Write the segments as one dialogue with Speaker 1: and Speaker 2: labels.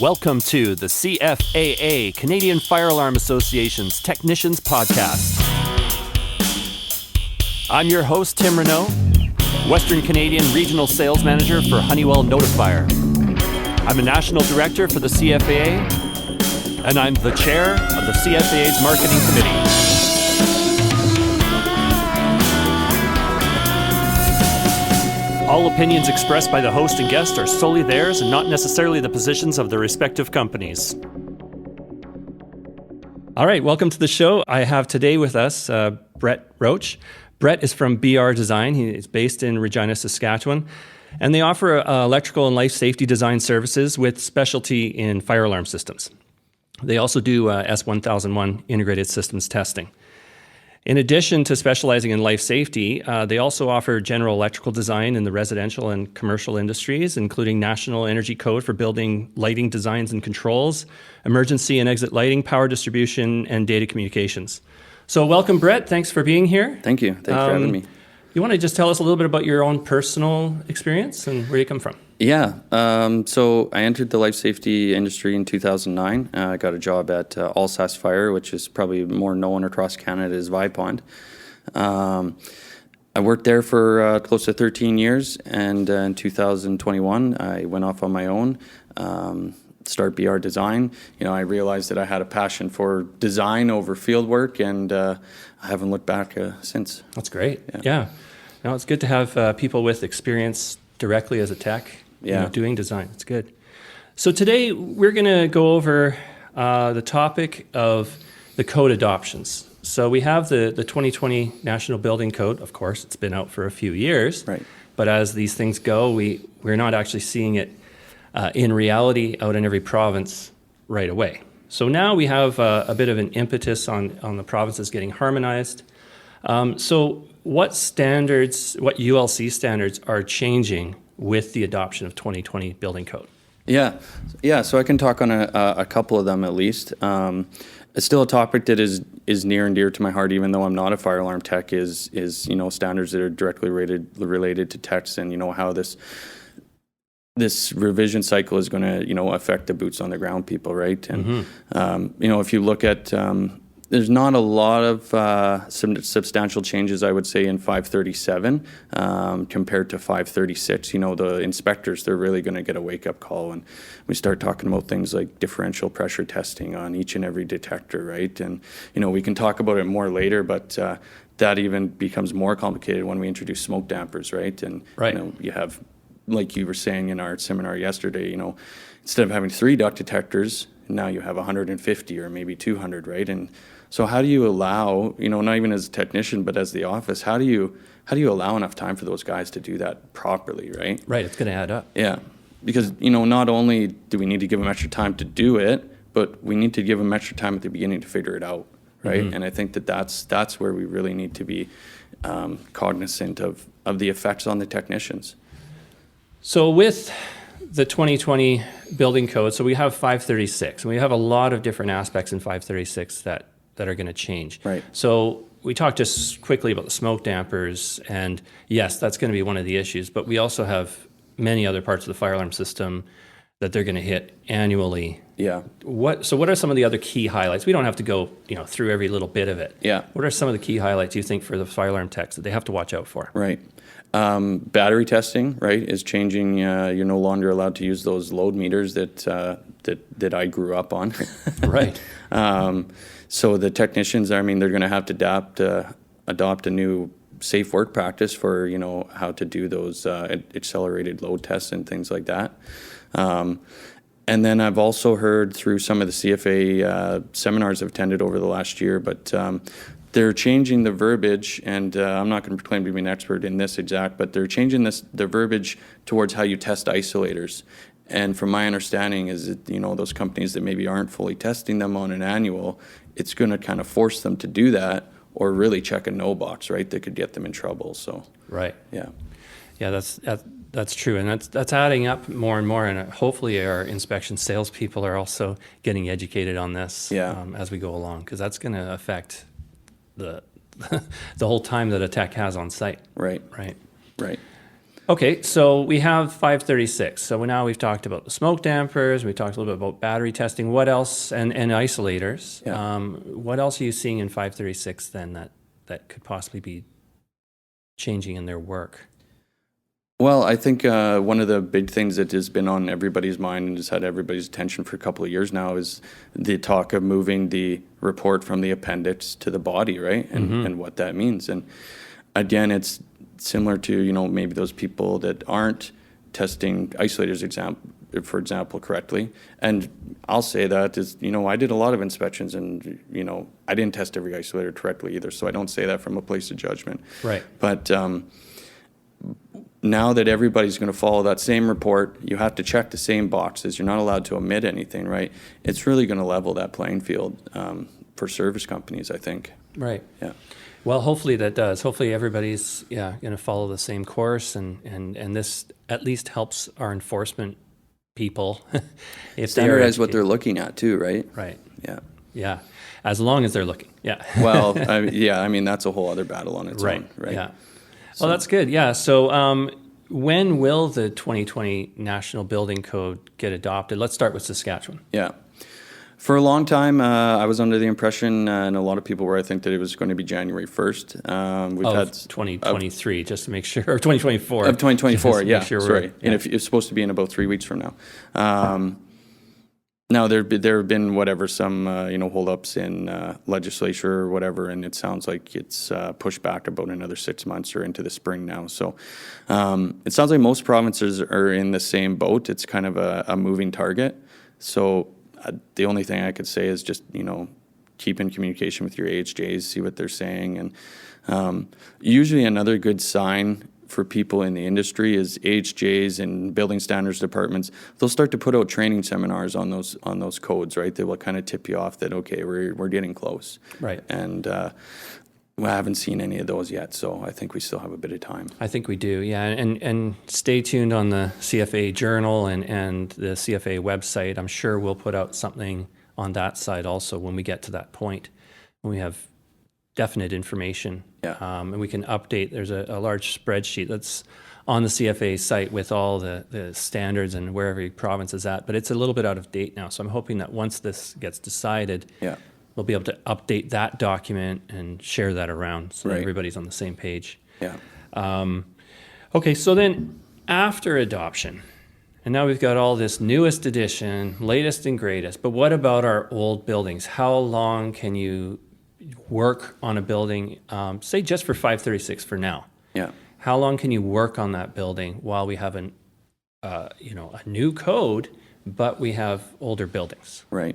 Speaker 1: Welcome to the CFAA, Canadian Fire Alarm Association's Technicians Podcast. I'm your host, Tim Renault, Western Canadian Regional Sales Manager for Honeywell Notifier. I'm a National Director for the CFAA, and I'm the Chair of the CFAA's Marketing Committee. All opinions expressed by the host and guest are solely theirs and not necessarily the positions of their respective companies. All right, welcome to the show. I have today with us Brett Roach. Brett is from BR Design. He is based in Regina, Saskatchewan, and they offer electrical and life safety design services with specialty in fire alarm systems. They also do S1001 integrated systems testing. In addition to specializing in life safety, they also offer general electrical design in the residential and commercial industries, including National Energy Code for building lighting designs and controls, emergency and exit lighting, power distribution, and data communications. So welcome, Brett. Thanks for being here.
Speaker 2: Thank you. Thanks for having me.
Speaker 1: You want to just tell us a little bit about your own personal experience and where you come from?
Speaker 2: Yeah. So I entered the life safety industry in 2009. I got a job at All Sask Fire, which is probably more known across Canada as Vipond. I worked there for close to 13 years, and in 2021, I went off on my own, start BR Design. You know, I realized that I had a passion for design over field work, and I haven't looked back since.
Speaker 1: That's great. Yeah. No, it's good to have people with experience directly as a tech, doing design. It's good. So today we're going to go over the topic of the code adoptions. So we have the 2020 National Building Code. Of course, it's been out for a few years.
Speaker 2: Right.
Speaker 1: But as these things go, we're not actually seeing it in reality out in every province right away. So now we have a bit of an impetus on the provinces getting harmonized. So what ULC standards are changing with the adoption of 2020 Building Code?
Speaker 2: Yeah. So I can talk on a couple of them at least. It's still a topic that is near and dear to my heart, even though I'm not a fire alarm tech. Is standards that are directly related to techs, and how this revision cycle is going to affect the boots on the ground people, right? And if you look at there's not a lot of some substantial changes, I would say, in 537 compared to 536. The inspectors, they're really going to get a wake-up call when we start talking about things like differential pressure testing on each and every detector, right? And, we can talk about it more later, but that even becomes more complicated when we introduce smoke dampers, right? And, you have, like you were saying in our seminar yesterday, instead of having 3 duct detectors, now you have 150 or maybe 200, right? And so how do you allow, not even as a technician, but as the office, how do you allow enough time for those guys to do that properly, right?
Speaker 1: Right, it's going to add up.
Speaker 2: Yeah, because, not only do we need to give them extra time to do it, but we need to give them extra time at the beginning to figure it out, right? Mm-hmm. And I think that's where we really need to be cognizant of the effects on the technicians.
Speaker 1: So with the 2020 Building Code, so we have 536, and we have a lot of different aspects in 536 that are going to change.
Speaker 2: Right.
Speaker 1: So we talked just quickly about the smoke dampers, and yes, that's going to be one of the issues, but we also have many other parts of the fire alarm system that they're going to hit annually.
Speaker 2: Yeah.
Speaker 1: What are some of the other key highlights? We don't have to go through every little bit of it.
Speaker 2: Yeah.
Speaker 1: What are some of the key highlights you think for the fire alarm techs that they have to watch out for?
Speaker 2: Right. Battery testing, right, is changing. You're no longer allowed to use those load meters that I grew up on.
Speaker 1: Right.
Speaker 2: So the technicians, they're going to have to adopt a new safe work practice for how to do those accelerated load tests and things like that. And then I've also heard through some of the CFA seminars I've attended over the last year, but they're changing the verbiage, and I'm not going to claim to be an expert in this exact, but they're changing the verbiage towards how you test isolators. And from my understanding is that, those companies that maybe aren't fully testing them on an annual, it's going to kind of force them to do that or really check a no box, right? That could get them in trouble. So,
Speaker 1: right.
Speaker 2: Yeah.
Speaker 1: Yeah, that's true. And that's adding up more and more. And hopefully our inspection salespeople are also getting educated on this as we go along, because that's going to affect the whole time that a tech has on site.
Speaker 2: Right.
Speaker 1: Right.
Speaker 2: Right.
Speaker 1: Okay, so we have 536. So now we've talked about the smoke dampers. We talked a little bit about battery testing. What else? And isolators.
Speaker 2: Yeah.
Speaker 1: What else are you seeing in 536 then that could possibly be changing in their work?
Speaker 2: Well, I think one of the big things that has been on everybody's mind and has had everybody's attention for a couple of years now is the talk of moving the report from the appendix to the body, right? And what that means. And again, it's similar to, maybe those people that aren't testing isolators, for example, correctly. And I'll say that is, I did a lot of inspections and, I didn't test every isolator correctly either. So I don't say that from a place of judgment.
Speaker 1: Right.
Speaker 2: But now that everybody's going to follow that same report, you have to check the same boxes. You're not allowed to omit anything, right? It's really going to level that playing field for service companies, I think.
Speaker 1: Right.
Speaker 2: Yeah.
Speaker 1: Well, hopefully that does. Hopefully everybody's going to follow the same course, and this at least helps our enforcement people. If
Speaker 2: Standardize what they're looking at too, right?
Speaker 1: Right.
Speaker 2: Yeah.
Speaker 1: Yeah. As long as they're looking. Yeah.
Speaker 2: Well, that's a whole other battle on its own, right?
Speaker 1: Yeah. Well, that's good. Yeah. So when will the 2020 National Building Code get adopted? Let's start with Saskatchewan.
Speaker 2: Yeah. For a long time, I was under the impression, and a lot of people were, I think, that it was going to be January 1st.
Speaker 1: We've had 2023, just to make sure, or 2024.
Speaker 2: Of 2024, yeah.
Speaker 1: Sure
Speaker 2: sorry.
Speaker 1: Yeah.
Speaker 2: And if it's supposed to be in about 3 weeks from now. Now, there have been some holdups in legislature or whatever, and it sounds like it's pushed back about another 6 months or into the spring now. So it sounds like most provinces are in the same boat. It's kind of a moving target. So the only thing I could say is just, keep in communication with your AHJs, see what they're saying. And usually another good sign for people in the industry is AHJs and building standards departments. They'll start to put out training seminars on those codes, right? They will kind of tip you off that, okay, we're getting close.
Speaker 1: Right.
Speaker 2: And I haven't seen any of those yet, so I think we still have a bit of time.
Speaker 1: I think we do, yeah. And stay tuned on the CFAA journal and the CFAA website. I'm sure we'll put out something on that side also when we get to that point, when we have definite information.
Speaker 2: Yeah.
Speaker 1: And we can update. There's a large spreadsheet that's on the CFAA site with all the standards and where every province is at. But it's a little bit out of date now. So I'm hoping that once this gets decided, we'll be able to update that document and share that around so that everybody's on the same page.
Speaker 2: Yeah.
Speaker 1: Okay, so then after adoption, and now we've got all this newest edition, latest and greatest, but what about our old buildings? How long can you work on a building, say just for 536 for now?
Speaker 2: Yeah.
Speaker 1: How long can you work on that building while we have a new code, but we have older buildings?
Speaker 2: Right.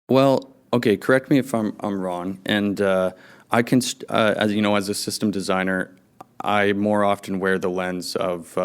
Speaker 2: Well, okay, correct me if I'm wrong. And I can, as a system designer, I more often wear the lens of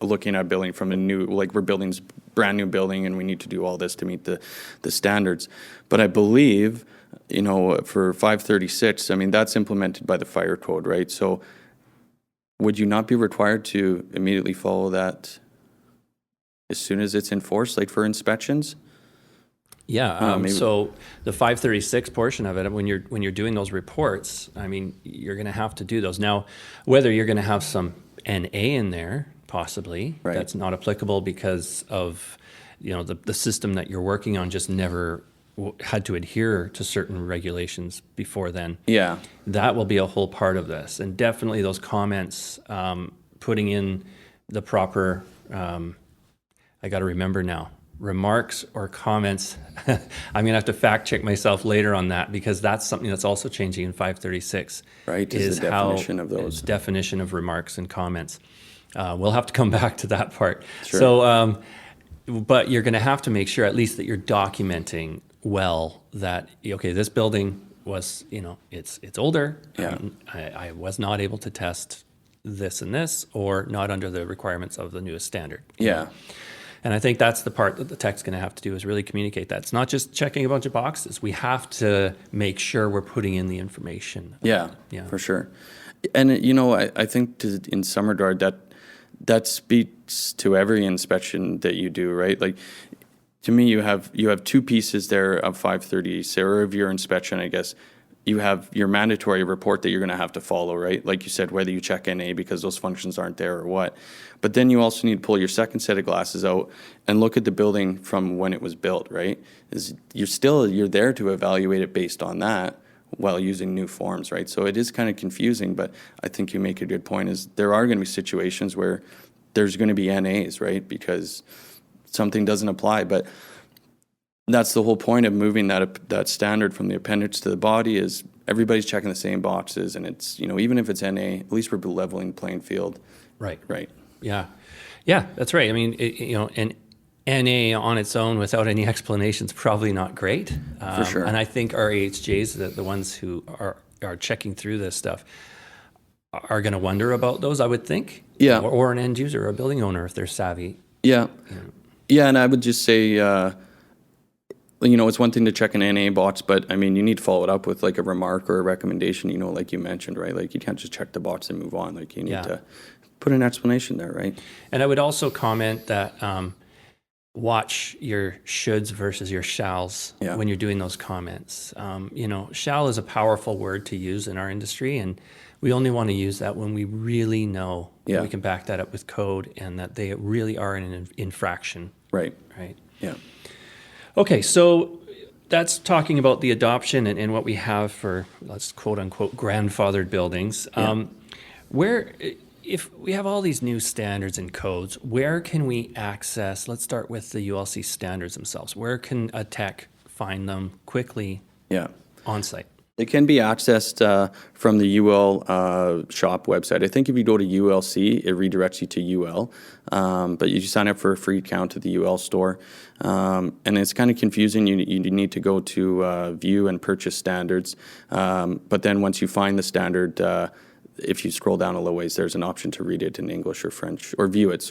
Speaker 2: looking at building from a new, like we're building this brand new building and we need to do all this to meet the standards. But I believe, for 536, that's implemented by the fire code, right? So would you not be required to immediately follow that as soon as it's enforced, like for inspections?
Speaker 1: Yeah. So the 536 portion of it, when you're doing those reports, you're going to have to do those. Now, whether you're going to have some NA in there, possibly, that's not applicable because of the system that you're working on just never had to adhere to certain regulations before then.
Speaker 2: Yeah.
Speaker 1: That will be a whole part of this. And definitely those comments, putting in the proper, I got to remember now, remarks or comments. I'm going to have to fact check myself later on that because that's something that's also changing in 536.
Speaker 2: Right, is the definition of those.
Speaker 1: Definition of remarks and comments. We'll have to come back to that part.
Speaker 2: Sure.
Speaker 1: So, but you're going to have to make sure at least that you're documenting well that, okay, this building was, it's older.
Speaker 2: Yeah.
Speaker 1: I was not able to test this and this, or not under the requirements of the newest standard.
Speaker 2: Yeah.
Speaker 1: And I think that's the part that the tech's going to have to do is really communicate that. It's not just checking a bunch of boxes. We have to make sure we're putting in the information.
Speaker 2: Yeah, for sure. And, I think in some regard that speaks to every inspection that you do, right? Like, to me, you have two pieces there of 530, or of your inspection, I guess. you have your mandatory report that you're going to have to follow, right? Like you said, whether you check NA because those functions aren't there or what. But then you also need to pull your second set of glasses out and look at the building from when it was built, right? You're there to evaluate it based on that while using new forms, right? So it is kind of confusing, but I think you make a good point, is there are going to be situations where there's going to be NAs, right? Because something doesn't apply, but that's the whole point of moving that standard from the appendage to the body, is everybody's checking the same boxes, and it's, even if it's NA, at least we're leveling the playing field.
Speaker 1: Right.
Speaker 2: Right.
Speaker 1: Yeah. Yeah, that's right. I mean, an NA on its own without any explanation is probably not great.
Speaker 2: For sure.
Speaker 1: And I think our AHJs, the ones who are checking through this stuff, are going to wonder about those, I would think.
Speaker 2: Yeah.
Speaker 1: Or an end user or a building owner if they're savvy.
Speaker 2: Yeah. Yeah, and I would just say, it's one thing to check an NA box, but I mean, you need to follow it up with like a remark or a recommendation, like you mentioned, right? Like you can't just check the box and move on. Like you need to put an explanation there, right? And
Speaker 1: I would also comment that watch your shoulds versus your shalls when you're doing those comments. Shall is a powerful word to use in our industry, and we only want to use that when we really know that we can back that up with code and that they really are an infraction.
Speaker 2: Right.
Speaker 1: Right.
Speaker 2: Yeah.
Speaker 1: Okay, so that's talking about the adoption and what we have for, let's quote unquote, grandfathered buildings. If we have all these new standards and codes, where can we access, let's start with the ULC standards themselves. Where can a tech find them quickly on site?
Speaker 2: It can be accessed from the UL shop website. I think if you go to ULC, it redirects you to UL. But you sign up for a free account at the UL store. And it's kind of confusing. You need to go to view and purchase standards. But then once you find the standard, if you scroll down a little ways, there's an option to read it in English or French, or view it,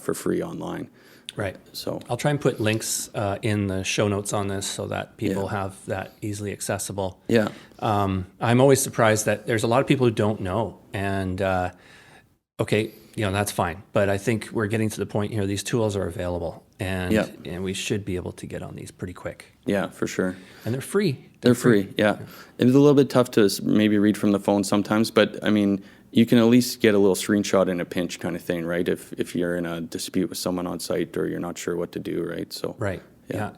Speaker 2: for free online.
Speaker 1: Right.
Speaker 2: So
Speaker 1: I'll try and put links in the show notes on this so that people have that easily accessible.
Speaker 2: Yeah.
Speaker 1: I'm always surprised that there's a lot of people who don't know. And that's fine. But I think we're getting to the point here, these tools are available. And we should be able to get on these pretty quick.
Speaker 2: Yeah, for sure.
Speaker 1: And they're free.
Speaker 2: They're free, yeah. It's a little bit tough to maybe read from the phone sometimes, but I mean, you can at least get a little screenshot in a pinch kind of thing, right? If you're in a dispute with someone on site or you're not sure what to do, right? So
Speaker 1: right, yeah.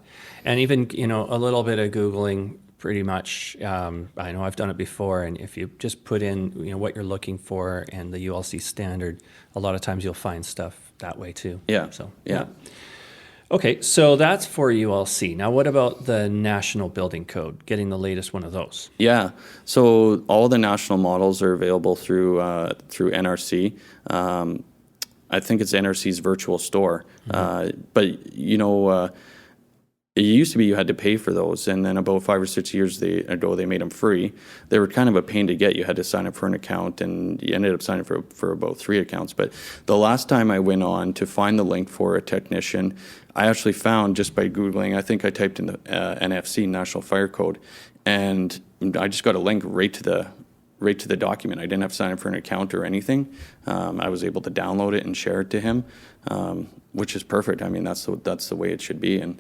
Speaker 1: And even, a little bit of Googling, pretty much, I know I've done it before, and if you just put in, what you're looking for and the ULC standard, a lot of times you'll find stuff that way too.
Speaker 2: Yeah.
Speaker 1: So,
Speaker 2: yeah.
Speaker 1: Okay, so that's for ULC. Now, what about the National Building Code, getting the latest one of those?
Speaker 2: Yeah, so all the national models are available through NRC. I think it's NRC's virtual store. But, it used to be you had to pay for those, and then about 5 or 6 years ago, they made them free. They were kind of a pain to get. You had to sign up for an account, and you ended up signing for about 3 accounts. But the last time I went on to find the link for a technician, I actually found, just by Googling, I think I typed in the NFC, National Fire Code, and I just got a link right to the document. I didn't have to sign up for an account or anything. I was able to download it and share it to him, which is perfect. I mean, that's the way it should be. And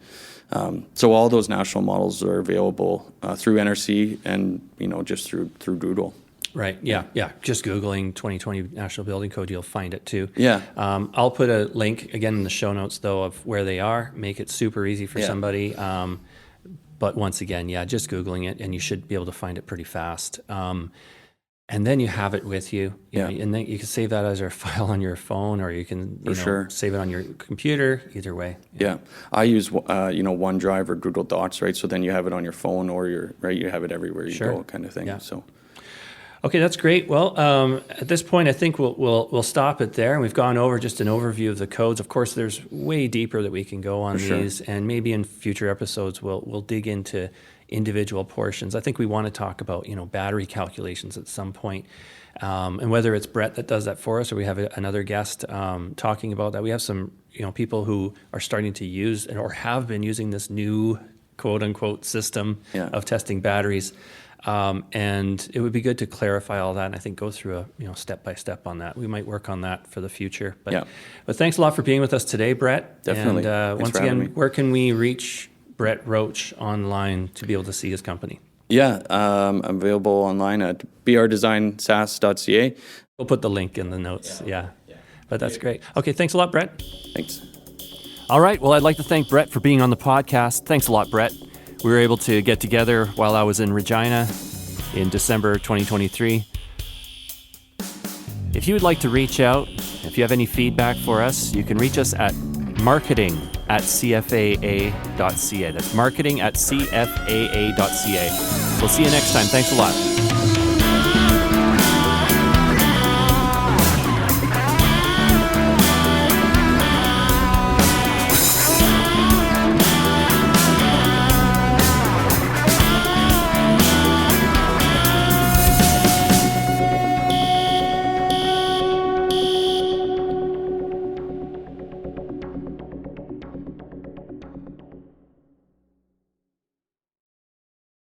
Speaker 2: so all those national models are available through NRC and just through Doodle.
Speaker 1: Right. Yeah. Just Googling 2020 National Building Code, you'll find it too.
Speaker 2: Yeah.
Speaker 1: I'll put a link again in the show notes though of where they are. Make it super easy for somebody. But once again, just Googling it, and you should be able to find it pretty fast. And then you have it with you, and then you can save that as a file on your phone, or you can save it on your computer. Either way.
Speaker 2: Yeah, I use OneDrive or Google Docs, right? So then you have it on your phone, or you have it everywhere you go, kind of thing. Yeah. So.
Speaker 1: Okay, that's great. Well, at this point, I think we'll stop it there. And we've gone over just an overview of the codes. Of course, there's way deeper that we can go on these, and maybe in future episodes we'll dig into individual portions. I think we want to talk about battery calculations at some point, and whether it's Brett that does that for us, or we have another guest talking about that. We have some people who are starting to use or have been using this new quote unquote system of testing batteries. And it would be good to clarify all that, and I think go through a step by step on that. We might work on that for the future. But thanks a lot for being with us today, Brett.
Speaker 2: Definitely.
Speaker 1: And once again, where can we reach Brett Roach online to be able to see his company?
Speaker 2: Yeah, I'm available online at brdesignsask.ca.
Speaker 1: We'll put the link in the notes. Yeah. But that's great. Okay, thanks a lot, Brett.
Speaker 2: Thanks.
Speaker 1: All right. Well, I'd like to thank Brett for being on the podcast. Thanks a lot, Brett. We were able to get together while I was in Regina in December 2023. If you would like to reach out, if you have any feedback for us, you can reach us at marketing@cfaa.ca. That's marketing@cfaa.ca. We'll see you next time. Thanks a lot.